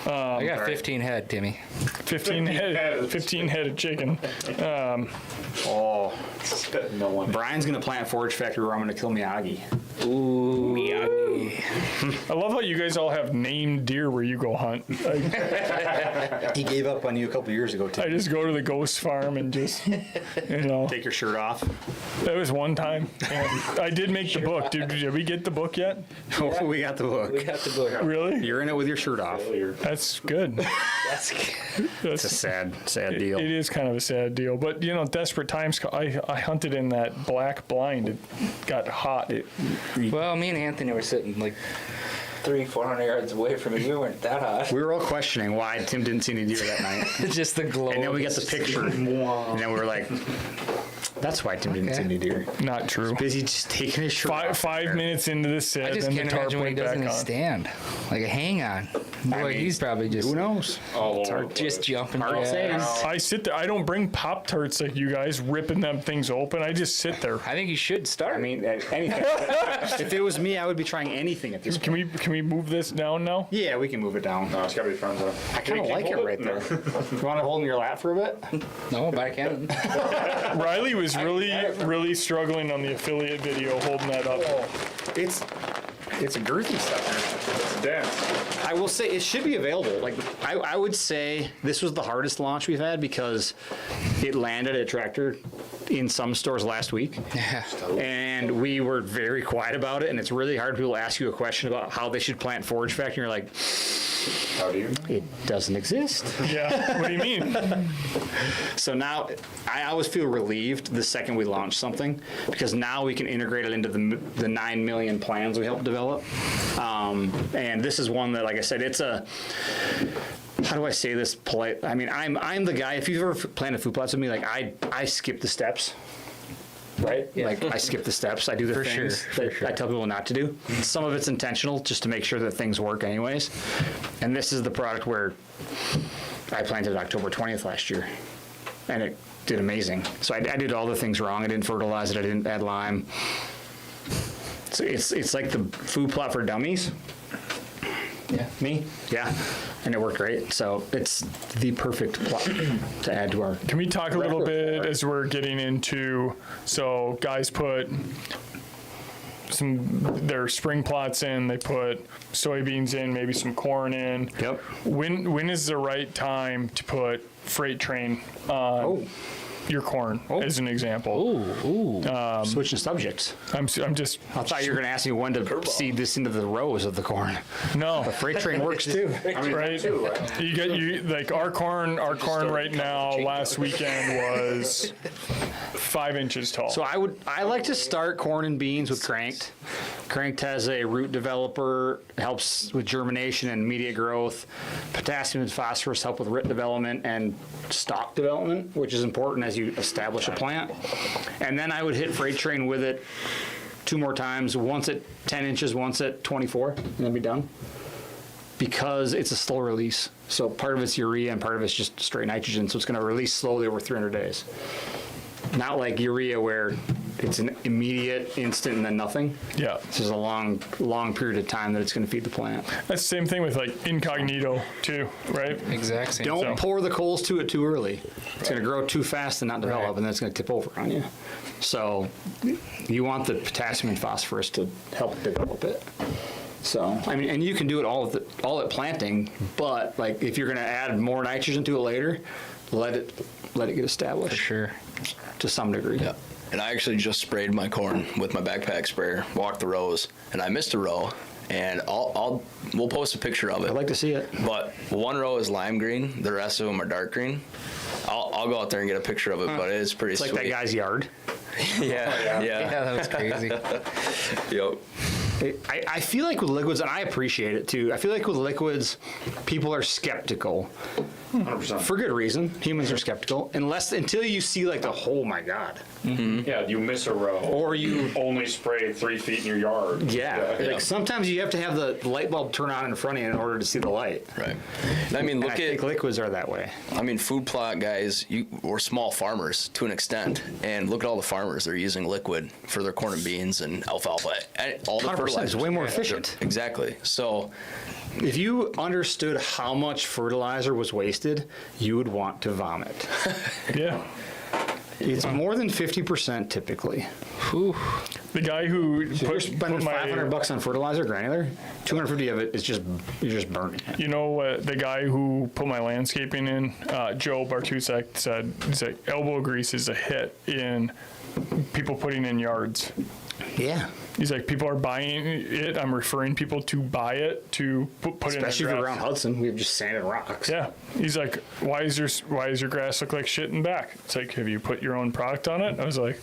I got 15 head, Timmy. 15 head of chicken. Oh, No one. Brian's gonna plant forage factory where I'm gonna kill Miyagi. Ooh, Miyagi. I love how you guys all have named deer where you go hunt. He gave up on you a couple years ago, too. I just go to the ghost farm and just, Take your shirt off. that was one time. And I did make the book. Did we get the book yet? Oh, we got the book. We got the book. Really? You're in it with your shirt off. That's good. That's good. It's a sad deal. It is kind of a sad deal, but desperate times. I hunted in that black blind. It got hot. Well, me and Anthony were sitting like 300-400 yards away from you. We weren't that hot. We were all questioning why Tim didn't see any deer that night. Just the glow. And then we got the picture. And then we were like, that's why Tim didn't see any deer. Not true. Busy just taking his shirt off. 5 minutes into the sit, I just then the can't tarp imagine when he went back doesn't on. stand. Like a hang on. Boy, mean, he's probably just Who knows? All It's over hard the to- just jumping. Hard to say. jacks. I sit there. I don't bring Pop Tarts like you guys, ripping them things open. I just sit there. I think you should start. I mean, anything. If it was me, I would be trying anything at this point. Can we move this down now? Yeah, we can move it down. No, it's gotta be front though. I kind of like it right there. You want to hold in your lap for a bit? no, but I can. Riley was really struggling on the affiliate video holding that up. It's a girthy sucker. It's dense. I will say it should be available. Like I would say this was the hardest launch we've had because it landed at Tractor in some stores last week. Yeah. And we were very quiet about it, and it's really hard for people to ask you a question about how they should plant forage factor, and you're like, How do you? it doesn't exist. Yeah. What do you mean? So now I always feel relieved the second we launch something, because now we can integrate it into the 9 million plans we help develop. And this is one that, like I said, it's a, how do I say this polite? I mean, I'm the guy, if you've ever planted food plots with me, like I skip the steps. Right? Yeah. Like I skip the steps. I do the For things sure, that I tell people not to do. Some of it's intentional just to make sure that things work anyways. And this is the product where I planted October 20th last year. And it did amazing. So I did all the things wrong. I didn't fertilize it. I didn't add lime. So it's like the food plot for dummies. Yeah. Me? Yeah. And it worked great. So it's the perfect plot to add to our. Can we talk a little bit as we're getting into, so guys put their spring plots in, they put soybeans in, maybe some corn in. Yep. When is the right time to put freight train on your corn, as an example? Switching subjects. I'm just, I thought you were going to ask me when to seed this into the rows of the corn. no. The freight train works too. Right? You like our corn right now last weekend was 5 inches tall. So I like to start corn and beans with Cranked. Cranked has a root developer, helps with germination and immediate growth. Potassium and phosphorus help with root development and stalk development, which is important as you establish a plant. And then I would hit freight train with it 2 more times, once at 10 inches, once at 24, and then be done. Because it's a slow release. So part of it's urea and part of it's just straight nitrogen. So it's going to release slowly over 300 days. Not like urea where it's an immediate, instant, and then nothing. Yeah. This is a long period of time that it's going to feed the plant. That's the same thing with like incognito too, right? Exact same. Don't So- pour the coals to it too early. It's going to grow too fast and not develop, Right. and then it's going to tip over on you. So you want the potassium and phosphorus to help develop it. So, I mean, and you can do it all at planting, but like if you're going to add more nitrogen to it later, let it get established. For sure. To some degree. Yeah. And I actually just sprayed my corn with my backpack sprayer, walked the rows, and I missed a row. And we'll post a picture of I'd it. like to see it. But one row is lime green, the rest of them are dark green. I'll go out there and get a picture of it, but it is pretty It's like sweet. that guy's yard. Yeah. Yeah, that was crazy. Yep. I feel like with liquids, and I appreciate it too, I feel like with liquids, people are skeptical. 100%. For good reason. Humans are skeptical. Until you see like the, oh my God. Yeah, you miss a row. Or you, Only spray 3 feet in your yard. yeah. Like sometimes you have to have the light bulb turn on in front of you in order to see the light. Right. And I mean, And look I at, think liquids are that way. food plot guys, we're small farmers to an extent. And look at all the farmers. They're using liquid for their corn and beans and alfalfa. And all the 100%. fertilizers. It's way more efficient. Exactly. So, If you understood how much fertilizer was wasted, you would want to vomit. Yeah. It's more than 50% typically. The guy who You're spending $500 on fertilizer, granular. 250 of it is just you're just burning it. You know, the guy who put my landscaping in, Joe Bartusek, said, he's like, elbow grease is a hit in people putting in yards. Yeah. He's like, people are buying it. I'm referring people to buy it to put in Especially their if grass. around Hudson, we have just sand and rocks. Yeah. He's like, why is your grass look like shit in back? It's like, have you put your own product on it? I was like,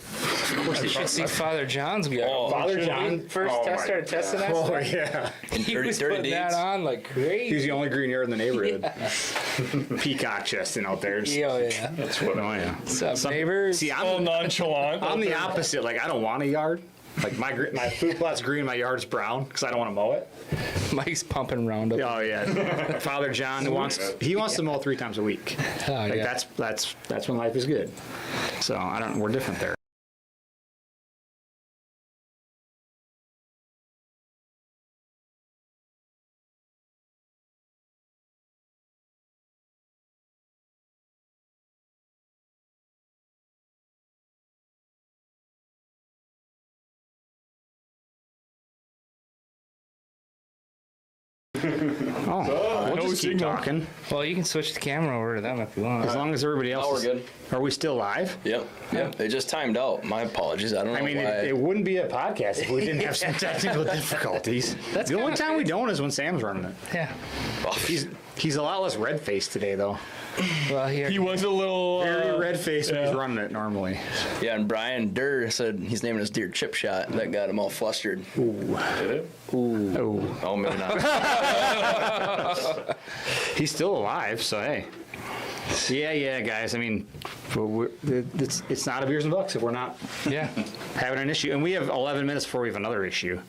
You should see Father John's guy. Father John. First Oh my started testing that Oh stuff. yeah, He was Dirty putting that Deeds. on like crazy. he's the only green yard in the neighborhood. Peacock chesting out there. Just- Oh yeah. That's what Oh yeah. What's up, neighbors? See, all I'm nonchalant. I'm the opposite. Like I don't want a yard. Like my food plot's green, my yard's brown because I don't want to mow it. Mike's pumping Roundup. Oh yeah, Father John wants to mow 3 times a week. Oh, Like yeah. that's when life is good. So we're different there. Oh, we'll no just keep signal. talking Well, you can switch the camera over to them if you want. as long as everybody else. we're is- good. Are we still live? Yep. It just timed out. My apologies. I don't know I mean, why. it wouldn't be a podcast if we didn't have some technical difficulties. That's The only kinda time we don't is when Sam's running it. Yeah. He's a lot less red faced today, though. Well, here. He was a little Very red faced when he's yeah. running it normally. Yeah, and Brian Durr said he's naming his deer Chip Shot. That got him all flustered. did it. Oh, Oh, maybe not. he's still alive, so hey. Yeah, guys. I mean, it's not a beers and bucks if we're not Yeah. having an issue. And we have 11 minutes before we have another issue.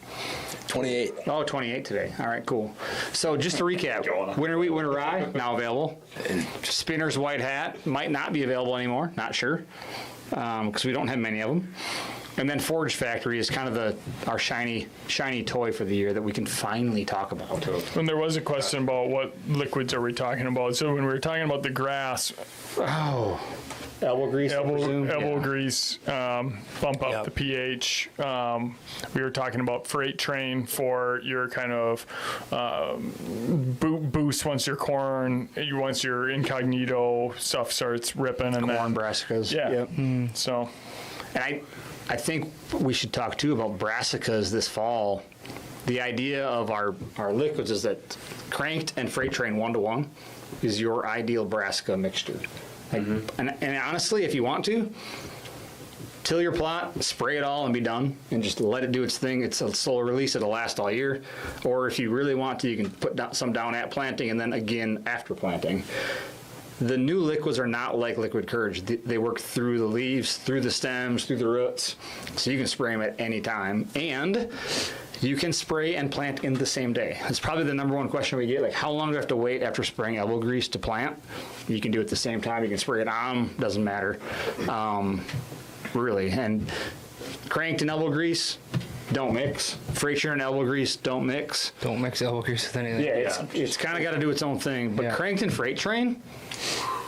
28. Oh, 28 today. All right, cool. So just to recap, winter wheat, winter rye, now available. Spinner's white hat might not be available anymore. Not sure, because we don't have many of them. And then Forge Factory is kind of our shiny toy for the year that we can finally talk about. When there was a question about what liquids are we talking about, so when we were talking about the grass, Oh, elbow grease. I presume? elbow Yeah. grease, bump up the pH. We were talking about freight train for your kind of boost once your corn, once your incognito stuff starts ripping, and Corn then brassicas. yeah. Yep. So And I think we should talk too about brassicas this fall. The idea of our liquids is that cranked and freight train 1-to-1 is your ideal brassica mixture. Like, and honestly, if you want to, till your plot, spray it all and be done, and just let it do its thing. It's a slow release; it'll last all year. Or if you really want to, you can put some down at planting and then again after planting. The new liquids are not like liquid courage. They work through the leaves, through the stems, through the roots. So you can spray them at any time. And you can spray and plant in the same day. That's probably the number one question we get. Like, how long do I have to wait after spraying elbow grease to plant? You can do it at the same time. You can spray it on, doesn't matter. Really. And cranked and elbow grease, don't mix. Freight train and elbow grease, don't mix. Don't mix elbow grease with anything. Yeah, it's kind of got to do its own thing. But Yeah. cranked and freight train,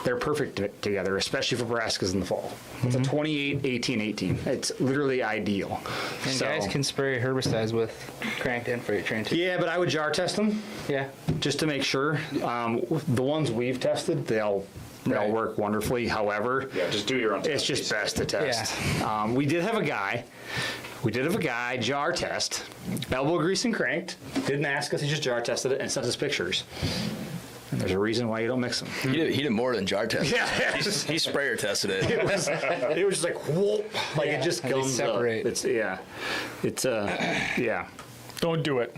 they're perfect together, especially for brassicas in the fall. It's a 28-18-18. It's literally ideal. And So- guys can spray herbicides with cranked and freight train too. Yeah, but I would jar test them Yeah. just to make sure. The ones we've tested, they'll Right. work wonderfully. However, Yeah, just do your own. it's just best to test. We did have a guy jar test, elbow grease and cranked. Didn't ask us, he just jar tested it and sent us pictures. And there's a reason why you don't mix them. He did more than jar test. Yeah. He sprayer tested it. It was just like whoop, like it just They comes up. separate. It's yeah. don't do it.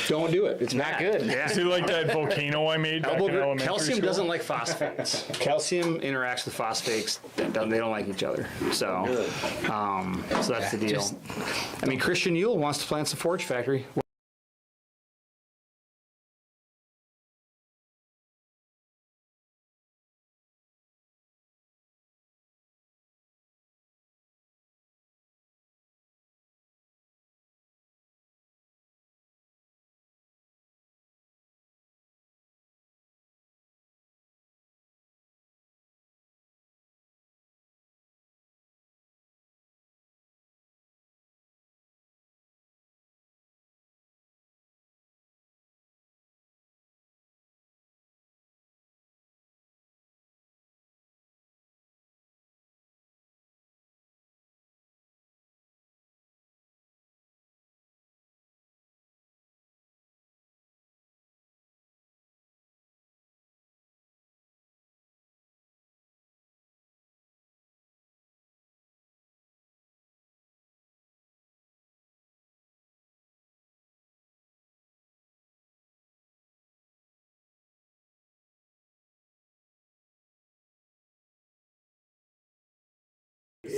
Don't do it. It's Not bad. good. Yeah. See, like that volcano I made back in elementary Calcium school? doesn't like phosphates. Calcium interacts with phosphates. They don't like each other. So, so that's the deal. I mean, Christian Yule wants to plant some Forge Factory.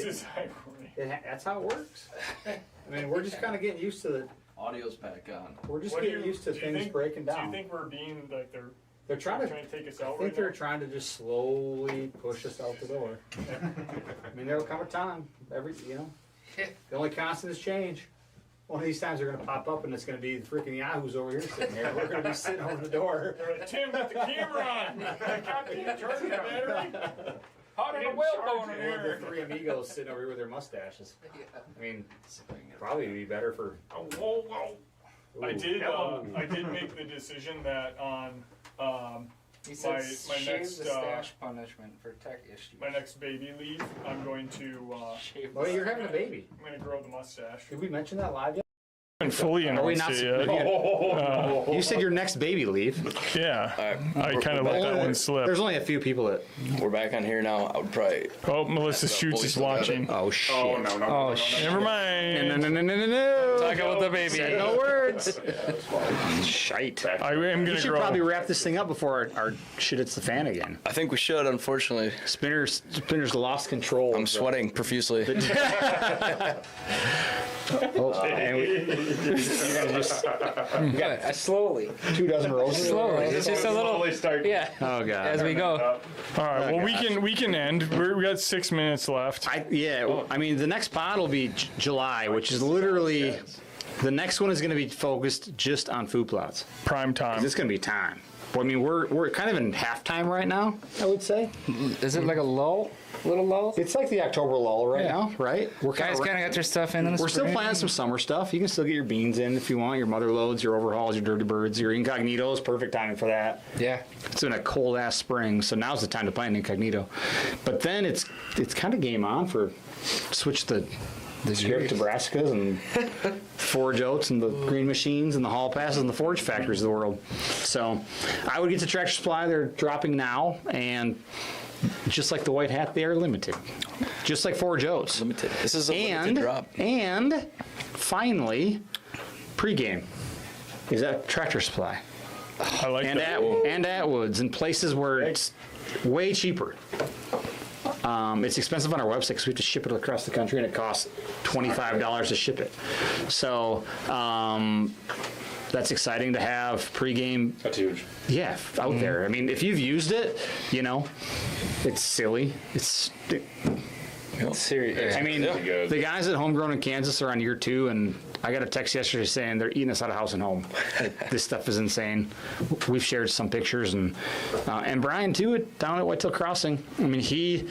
is irony. That's how it works. I mean, we're just kind of getting used to the. Audio's back on. We're just What do getting you- used to do you things think- breaking Do down. you think we're being like They're trying to. take us I out think right they're now? trying to just slowly push us out the door. I mean, there'll come a time. The only constant is change. One of these times they're gonna pop up and it's gonna be the freaking Yahoos over here sitting here. We're gonna be sitting over the door. They're like, Tim, got the camera on. Goddamn, charging the battery. How did the Didn't wheel charge going in it. here? The three amigos sitting over here with their mustaches. I mean, probably be better for. Oh, whoa, whoa. I Ooh. did make the decision that on He said my shave next, the stash punishment for tech issues. my next baby leave, I'm going to Shave Well, the you're having a baby. I'm going to grow the mustache. Did we mention that live yet? I haven't fully Are we announced not? it yet. You said your next baby leave. Yeah, I kind of we're let back. that one slip. There's only a few people that. We're back on here now. I would probably. Oh, Melissa Schutz is watching. Oh shit. Oh, no. Oh, shit. Never mind. No. Talk about the baby. Said no words. Shite. I am going We to should grow. probably wrap this thing up before our shit hits the fan again. I think we should, unfortunately. Spinner's lost control. I'm sweating profusely. Oh, and we got Slowly. 24 roses. Slowly. It's just a little. Slowly start. Yeah. Oh god. As we go. All right, well, we can end. We got 6 minutes left. I mean, the next pod will be July, which is literally the next one is going to be focused just on food plots. Prime time. It's going to be time. Well, I mean, we're kind of in halftime right now, I would say. Is it like a lull? Little lull? It's like the October lull right Yeah. now, right? We're Guys kind of got their stuff in the We're still spring. planning some summer stuff. You can still get your beans in if you want, your mother loads, your overhauls, your dirty birds, your incognitos. Perfect timing for that. Yeah. It's been a cold ass spring, so now's the time to plant incognito. But then it's kind of game on for switch the Scarif Nebraskas and Forge Oats and the Green Machines and the Hall Passes and the Forge Factories of the world. So I would get to Tractor Supply. They're dropping now, and just like the white hat, they are limited. Just like Forge Oats. Limited. This is a limited drop. And finally, pregame is at Tractor Supply I like and that. at Atwoods and places where it's way cheaper. It's expensive on our website because we have to ship it across the country, and it costs $25 to ship it. So that's exciting to have pregame. That's huge. Yeah, out there. I mean, if you've used it, it's silly. It's. Serious. I mean, good. the guys at Homegrown in Kansas are on year 2, and I got a text yesterday saying they're eating us out of house and home. This stuff is insane. We've shared some pictures, and Brian too down at Whitetail Crossing. I mean, he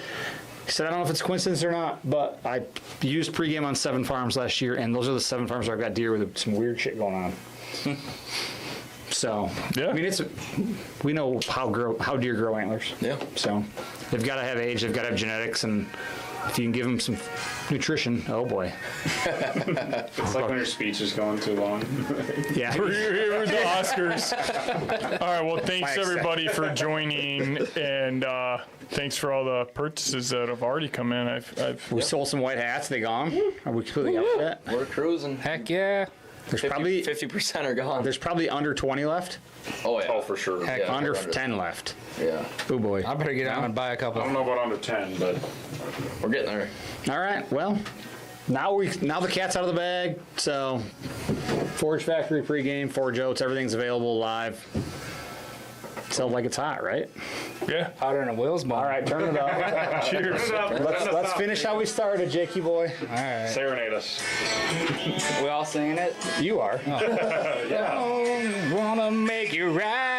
said, I don't know if it's coincidence or not, but I used pregame on 7 farms last year, and those are the 7 farms where I've got deer with some weird shit going on. So, Yeah. I mean, we know how deer grow antlers. Yeah. So, they've got to have age, they've got to have genetics, and if you can give them some nutrition, oh boy. It's like when your speech is going too long. Yeah. Here's the Oscars. All right, well, thanks Thanks. everybody for joining, and thanks for all the purchases that have already come in. I've We sold some white hats. They gone? Are we completely up for that? We're cruising. Heck yeah. There's probably 50% are gone. there's probably under 20 left. Oh yeah. Oh, for sure. Heck, Yeah. Under under. 10 left. Yeah. Oh boy. I better get out and buy a couple. I don't know about under 10, but We're getting there. All right. Well, now the cat's out of the bag. So, Forge Factory pregame, Forge Oats, everything's available live. Sell like it's hot, right? yeah. Hotter than a Will's ball. All right, turn it up. Cheers. Let's finish how we started, Jakey boy. All right. serenade us. We all singing it? You are. Wanna make you right.